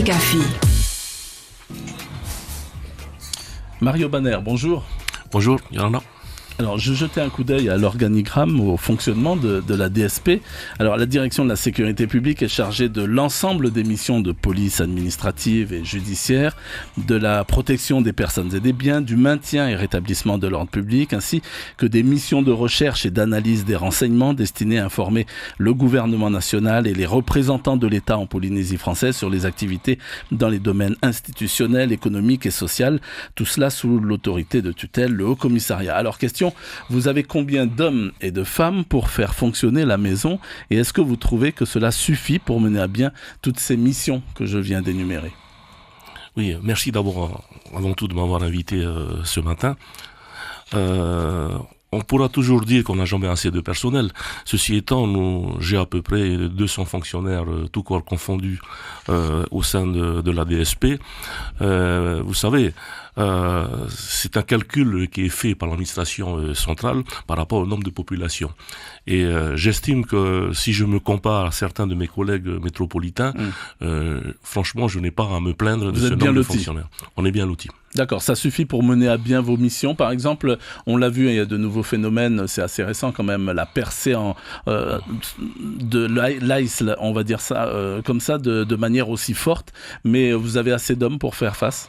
RFI. Mario Banner, bonjour. Bonjour, Yolanda. Alors, je jetais un coup d'œil à l'organigramme, au fonctionnement de la DSP. Alors, la direction de la sécurité publique est chargée de l'ensemble des missions de police administrative et judiciaire, de la protection des personnes et des biens, du maintien et rétablissement de l'ordre public, ainsi que des missions de recherche et d'analyse des renseignements destinées à informer le gouvernement national et les représentants de l'État en Polynésie française sur les activités dans les domaines institutionnels, économiques et sociaux. Tout cela sous l'autorité de tutelle, le Haut Commissariat. Alors, question: vous avez combien d'hommes et de femmes pour faire fonctionner la maison, et est-ce que vous trouvez que cela suffit pour mener à bien toutes ces missions que je viens d'énumérer? Oui, merci d'abord, avant tout, de m'avoir invité ce matin. On pourra toujours dire qu'on n'a jamais assez de personnel. Ceci étant, j'ai à peu près 200 fonctionnaires, tout corps confondus, au sein de la DSP. Vous savez, c'est un calcul qui est fait par l'administration centrale par rapport au nombre de population. Et j'estime que si je me compare à certains de mes collègues métropolitains, franchement, je n'ai pas à me plaindre de ce nombre de fonctionnaires. On est bien lotis. D'accord, ça suffit pour mener à bien vos missions. Par exemple, on l'a vu, il y a de nouveaux phénomènes, c'est assez récent quand même, la percée de l'ICE, on va dire ça comme ça, de manière aussi forte. Mais vous avez assez d'hommes pour faire face ?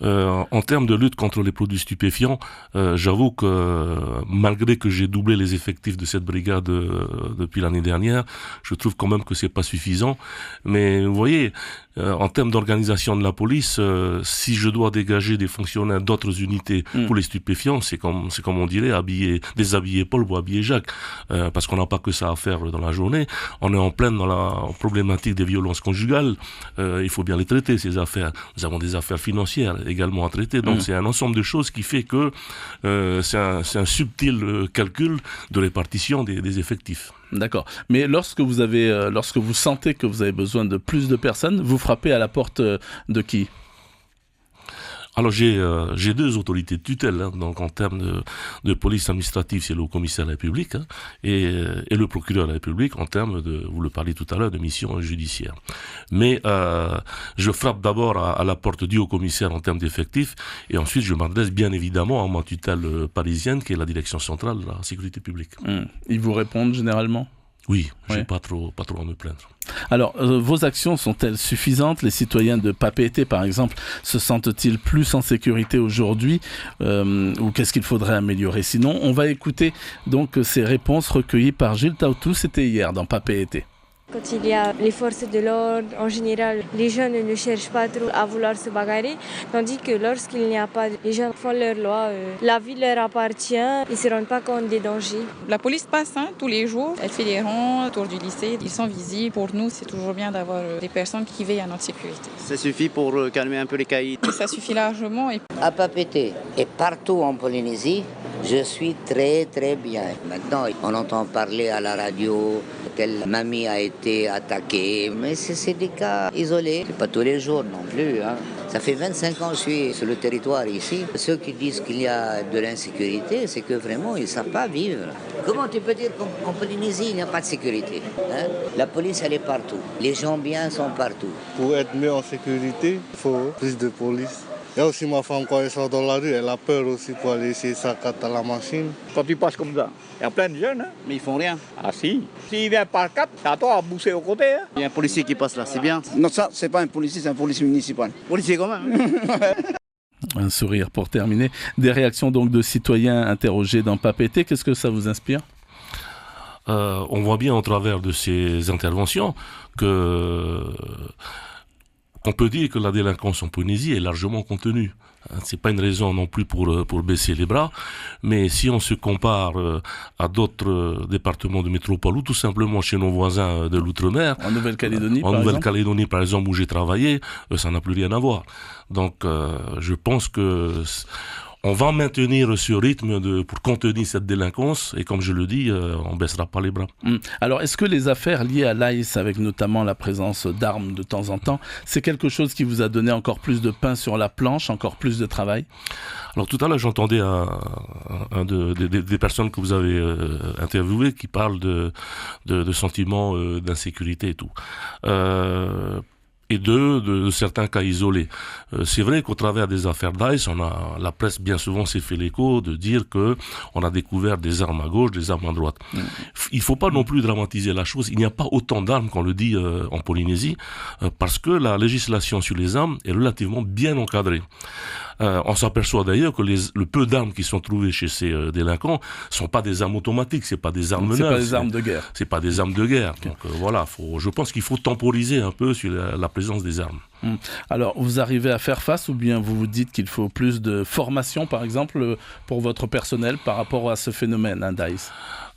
En termes de lutte contre les produits stupéfiants, j'avoue que malgré que j'ai doublé les effectifs de cette brigade depuis l'année dernière, je trouve quand même que c'est pas suffisant. Mais vous voyez, en termes d'organisation de la police, si je dois dégager des fonctionnaires d'autres unités pour les stupéfiants, c'est comme on dirait déshabiller Paul pour habiller Jacques, parce qu'on n'a pas que ça à faire dans la journée. On est en pleine dans la problématique des violences conjugales. Il faut bien les traiter, ces affaires. Nous avons des affaires financières également à traiter. Donc c'est un ensemble de choses qui fait que c'est un subtil calcul de répartition des effectifs. D'accord. Mais lorsque vous sentez que vous avez besoin de plus de personnes, vous frappez à la porte de qui ? Alors j'ai deux autorités de tutelle, donc en termes de police administrative, c'est le commissaire de la République, et le procureur de la République en termes de, vous le parliez tout à l'heure, de mission judiciaire. Mais je frappe d'abord à la porte du haut commissaire en termes d'effectifs, et ensuite je m'adresse bien évidemment à ma tutelle parisienne, qui est la direction centrale de la sécurité publique. Ils vous répondent généralement ? Oui, j'ai pas trop à me plaindre. Alors, vos actions sont-elles suffisantes ? Les citoyens de Papeete, par exemple, se sentent-ils plus en sécurité aujourd'hui ou qu'est-ce qu'il faudrait améliorer ? Sinon, on va écouter donc ces réponses recueillies par Gilles Tautou, c'était hier dans Papeete. Quand il y a les forces de l'ordre, en général, les jeunes ne cherchent pas trop à vouloir se bagarrer, tandis que lorsqu'il n'y a pas, les gens font leur loi, la ville leur appartient, ils ne se rendent pas compte des dangers. La police passe tous les jours, elle fait les ronds autour du lycée, ils sont visibles. Pour nous, c'est toujours bien d'avoir des personnes qui veillent à notre sécurité. Ça suffit pour calmer un peu les caïds. Ça suffit largement. À Papeete et partout en Polynésie, je suis très très bien. Maintenant, on entend parler à la radio, telle mamie a été attaquée, mais c'est des cas isolés. C'est pas tous les jours non plus. Ça fait 25 ans que je suis sur le territoire ici. Ceux qui disent qu'il y a de l'insécurité, c'est que vraiment, ils ne savent pas vivre. Comment tu peux dire qu'en Polynésie, il n'y a pas de sécurité ? La police, elle est partout. Les gens bien sont partout. Pour être mieux en sécurité, il faut plus de police. Il y a aussi ma femme, quand elle sort dans la rue, elle a peur aussi pour aller essayer sa carte à la machine. Quand tu passes comme ça, il y a plein de jeunes, Mais ils font rien. Ah si. S'il vient par cap, c'est à toi à bousser au côté. Il y a un policier qui passe là, c'est bien. Non, ça, c'est pas un policier, c'est un policier municipal. Policier quand même. Un sourire pour terminer. Des réactions donc de citoyens interrogés dans Papeete, qu'est-ce que ça vous inspire ? On voit bien au travers de ces interventions qu'on peut dire que la délinquance en Polynésie est largement contenue. C'est pas une raison non plus pour baisser les bras, mais si on se compare à d'autres départements de métropole ou tout simplement chez nos voisins de l'outre-mer, en Nouvelle-Calédonie, par exemple, où j'ai travaillé, ça n'a plus rien à voir. Donc, je pense que on va maintenir ce rythme pour contenir cette délinquance et comme je le dis, on baissera pas les bras. Alors, est-ce que les affaires liées à l'ICE, avec notamment la présence d'armes de temps en temps, c'est quelque chose qui vous a donné encore plus de pain sur la planche, encore plus de travail ? Alors tout à l'heure, j'entendais des personnes que vous avez interviewées qui parlent de sentiments d'insécurité et tout. et de certains cas isolés. C'est vrai qu'au travers des affaires Daesh, la presse bien souvent s'est fait l'écho de dire que on a découvert des armes à gauche, des armes à droite. Il faut pas non plus dramatiser la chose. Il n'y a pas autant d'armes qu'on le dit en Polynésie, parce que la législation sur les armes est relativement bien encadrée. On s'aperçoit d'ailleurs que le peu d'armes qui sont trouvées chez ces délinquants sont pas des armes automatiques, c'est pas des armes neuves. C'est pas des armes de guerre. C'est pas des armes de guerre. Okay. Donc voilà, je pense qu'il faut temporiser un peu sur la présence des armes. Alors, vous arrivez à faire face ou bien vous vous dites qu'il faut plus de formation, par exemple, pour votre personnel par rapport à ce phénomène, hein, Daesh?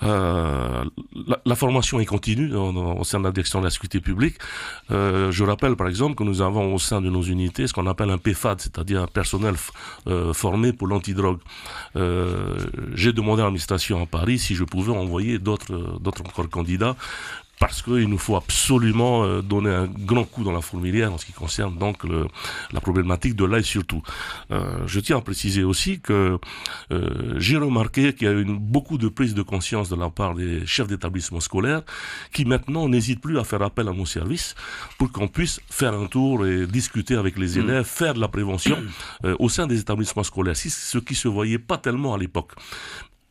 La formation est continue au sein de la direction de la sécurité publique. Je rappelle par exemple que nous avons au sein de nos unités ce qu'on appelle un PFAD, c'est-à-dire un personnel formé pour l'antidrogue. J'ai demandé à l'administration à Paris si je pouvais envoyer d'autres encore candidats, parce qu'il nous faut absolument donner un grand coup dans la fourmilière en ce qui concerne donc la problématique de l'ail surtout. Je tiens à préciser aussi que j'ai remarqué qu'il y a eu beaucoup de prise de conscience de la part des chefs d'établissement scolaires qui maintenant n'hésitent plus à faire appel à nos services pour qu'on puisse faire un tour et discuter avec les élèves, faire de la prévention au sein des établissements scolaires, ce qui se voyait pas tellement à l'époque.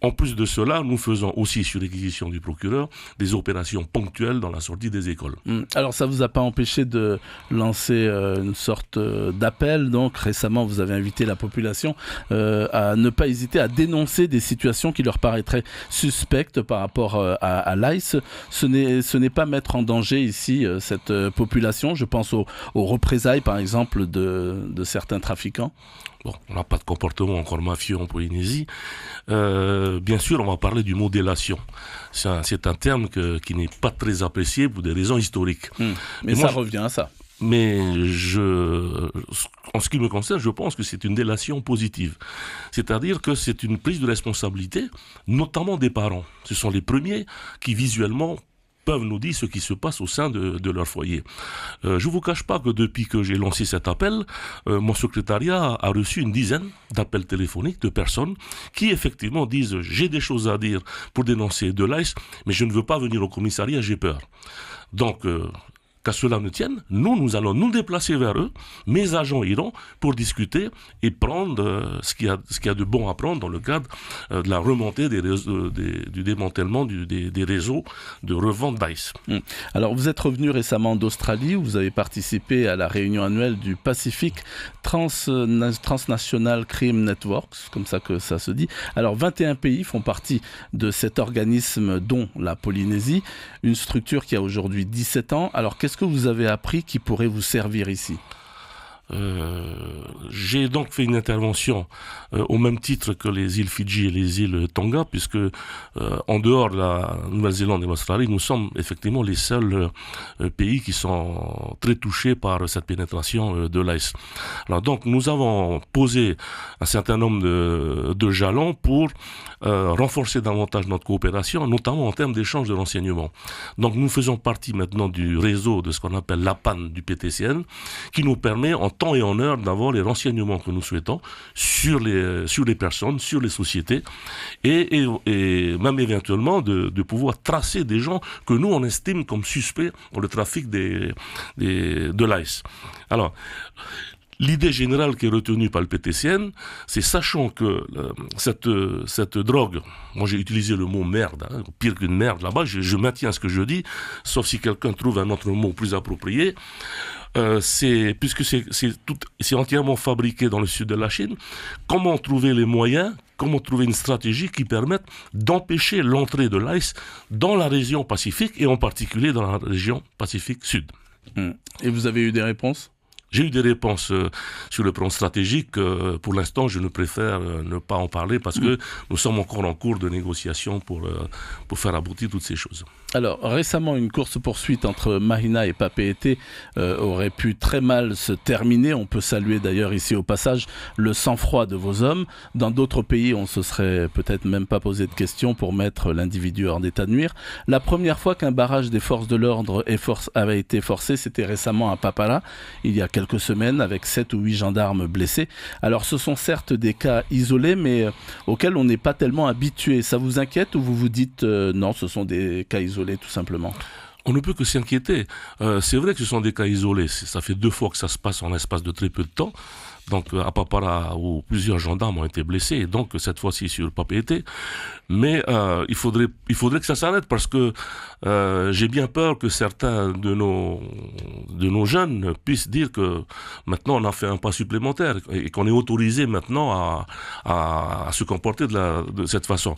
En plus de cela, nous faisons aussi, sur réquisition du procureur, des opérations ponctuelles dans la sortie des écoles. Alors, ça ne vous a pas empêché de lancer une sorte d'appel. Donc, récemment, vous avez invité la population à ne pas hésiter à dénoncer des situations qui leur paraîtraient suspectes par rapport à l'ICE. Ce n'est pas mettre en danger ici cette population. Je pense aux représailles, par exemple, de certains trafiquants. Bon, on n'a pas de comportement encore mafieux en Polynésie. Bien sûr, on va parler du mot délation. C'est un terme qui n'est pas très apprécié pour des raisons historiques. Mais ça revient à ça. Mais en ce qui me concerne, je pense que c'est une délation positive. C'est-à-dire que c'est une prise de responsabilité, notamment des parents. Ce sont les premiers qui, visuellement, peuvent nous dire ce qui se passe au sein de leur foyer. Je ne vous cache pas que depuis que j'ai lancé cet appel, mon secrétariat a reçu une dizaine d'appels téléphoniques de personnes qui effectivement disent « j'ai des choses à dire pour dénoncer de l'ICE, mais je ne veux pas venir au commissariat, j'ai peur ». Donc, qu'à cela ne tienne, nous allons nous déplacer vers eux, mes agents iront pour discuter et prendre ce qu'il y a de bon à prendre dans le cadre de la remontée du démantèlement des réseaux de revente d'ICE. Alors vous êtes revenu récemment d'Australie où vous avez participé à la réunion annuelle du Pacific Transnational Crime Networks, comme ça que ça se dit. Alors 21 pays font partie de cet organisme, dont la Polynésie, une structure qui a aujourd'hui 17 ans. Alors qu'est-ce que vous avez appris qui pourrait vous servir ici ? J'ai donc fait une intervention au même titre que les îles Fidji et les îles Tonga, puisque en dehors de la Nouvelle-Zélande et l'Australie, nous sommes effectivement les seuls pays qui sont très touchés par cette pénétration de l'ICE. Alors donc nous avons posé un certain nombre de jalons pour renforcer davantage notre coopération, notamment en termes d'échange de renseignements. Donc nous faisons partie maintenant du réseau de ce qu'on appelle l'APAN du PTCN, qui nous permet en temps et en heure d'avoir les renseignements que nous souhaitons sur les personnes, sur les sociétés et même éventuellement de pouvoir tracer des gens que nous on estime comme suspects dans le trafic de l'ICE. Alors, l'idée générale qui est retenue par le PTCN, c'est sachant que cette drogue, moi j'ai utilisé le mot merde, pire qu'une merde là-bas, je maintiens ce que je dis, sauf si quelqu'un trouve un autre mot plus approprié. Puisque c'est entièrement fabriqué dans le sud de la Chine, comment trouver les moyens, comment trouver une stratégie qui permette d'empêcher l'entrée de l'ICE dans la région Pacifique et en particulier dans la région Pacifique Sud. Et vous avez eu des réponses ? J'ai eu des réponses sur le plan stratégique. Pour l'instant, je ne préfère ne pas en parler parce que nous sommes encore en cours de négociation pour faire aboutir toutes ces choses. Alors, récemment, une course-poursuite entre Mahina et Papeete aurait pu très mal se terminer. On peut saluer d'ailleurs ici au passage le sang-froid de vos hommes. Dans d'autres pays, on se serait peut-être même pas posé de questions pour mettre l'individu hors d'état de nuire. La première fois qu'un barrage des forces de l'ordre avait été forcé, c'était récemment à Papara, il y a quelques semaines, avec 7 ou 8 gendarmes blessés. Alors, ce sont certes des cas isolés, mais auxquels on n'est pas tellement habitué. Ça vous inquiète ou vous vous dites non, ce sont des cas isolés tout simplement ? On ne peut que s'inquiéter. C'est vrai que ce sont des cas isolés. Ça fait 2 fois que ça se passe en l'espace de très peu de temps. Donc à Papara, où plusieurs gendarmes ont été blessés, et donc cette fois-ci sur Papeete. Mais il faudrait que ça s'arrête, parce que j'ai bien peur que certains de nos jeunes puissent dire que maintenant on a fait un pas supplémentaire et qu'on est autorisé maintenant à se comporter de cette façon.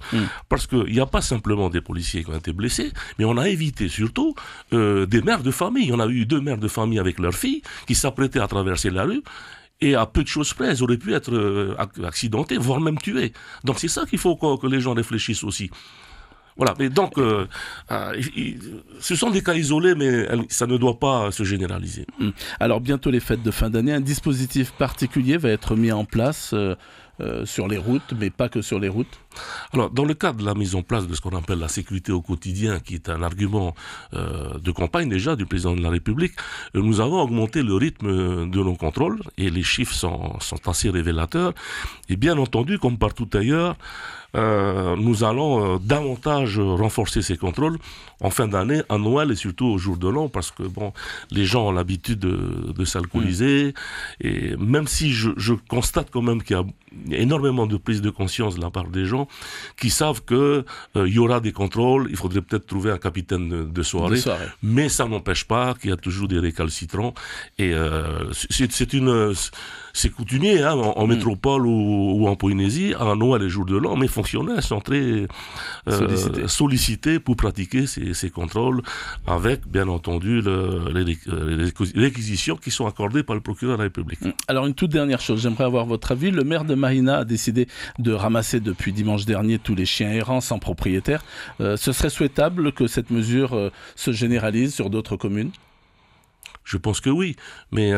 Parce qu'il n'y a pas simplement des policiers qui ont été blessés, mais on a évité surtout des mères de famille. On a eu 2 mères de famille avec leurs filles qui s'apprêtaient à traverser la rue. Et à peu de choses près, elles auraient pu être accidentées, voire même tuées. Donc c'est ça qu'il faut que les gens réfléchissent aussi. Voilà, mais donc, ce sont des cas isolés, mais ça ne doit pas se généraliser. Alors bientôt les fêtes de fin d'année, un dispositif particulier va être mis en place sur les routes, mais pas que sur les routes. Alors, dans le cadre de la mise en place de ce qu'on appelle la sécurité au quotidien, qui est un argument de campagne déjà du président de la République, nous avons augmenté le rythme de nos contrôles, et les chiffres sont assez révélateurs. Et bien entendu, comme partout ailleurs, nous allons davantage renforcer ces contrôles en fin d'année, à Noël et surtout au jour de l'an, parce que bon, les gens ont l'habitude de s'alcooliser, et même si je constate quand même qu'il y a énormément de prise de conscience de la part des gens qui savent que il y aura des contrôles, il faudrait peut-être trouver un capitaine de soirée, mais ça n'empêche pas qu'il y a toujours des récalcitrants, et c'est coutumier en métropole ou en Polynésie, à Noël et jour de l'an, mes fonctionnaires sont très sollicités pour pratiquer ces contrôles, avec bien entendu les réquisitions qui sont accordées par le procureur de la République. Alors une toute dernière chose, j'aimerais avoir votre avis. Le maire de Mahina a décidé de ramasser depuis dimanche dernier tous les chiens errants sans propriétaire. Ce serait souhaitable que cette mesure se généralise sur d'autres communes ? Je pense que oui, mais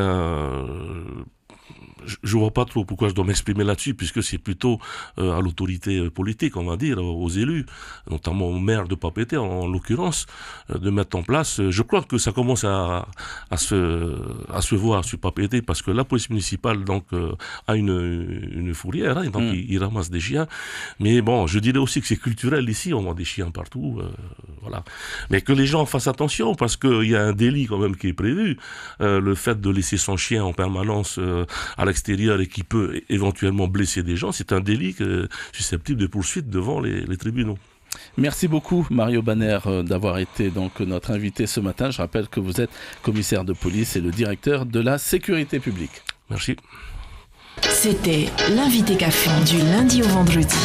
je vois pas trop pourquoi je dois m'exprimer là-dessus, puisque c'est plutôt à l'autorité politique, on va dire, aux élus, notamment au maire de Papeete en l'occurrence, de mettre en place. Je crois que ça commence à se voir sur Papeete, parce que la police municipale donc a une fourrière, et donc il ramasse des chiens. Mais bon, je dirais aussi que c'est culturel ici, on voit des chiens partout, voilà. Mais que les gens fassent attention, parce qu'il y a un délit quand même qui est prévu, le fait de laisser son chien en permanence à l'extérieur et qui peut éventuellement blesser des gens, c'est un délit susceptible de poursuite devant les tribunaux. Merci beaucoup Mario Banner d'avoir été donc notre invité ce matin. Je rappelle que vous êtes commissaire de police et le directeur de la sécurité publique. Merci. C'était l'invité café du lundi au vendredi.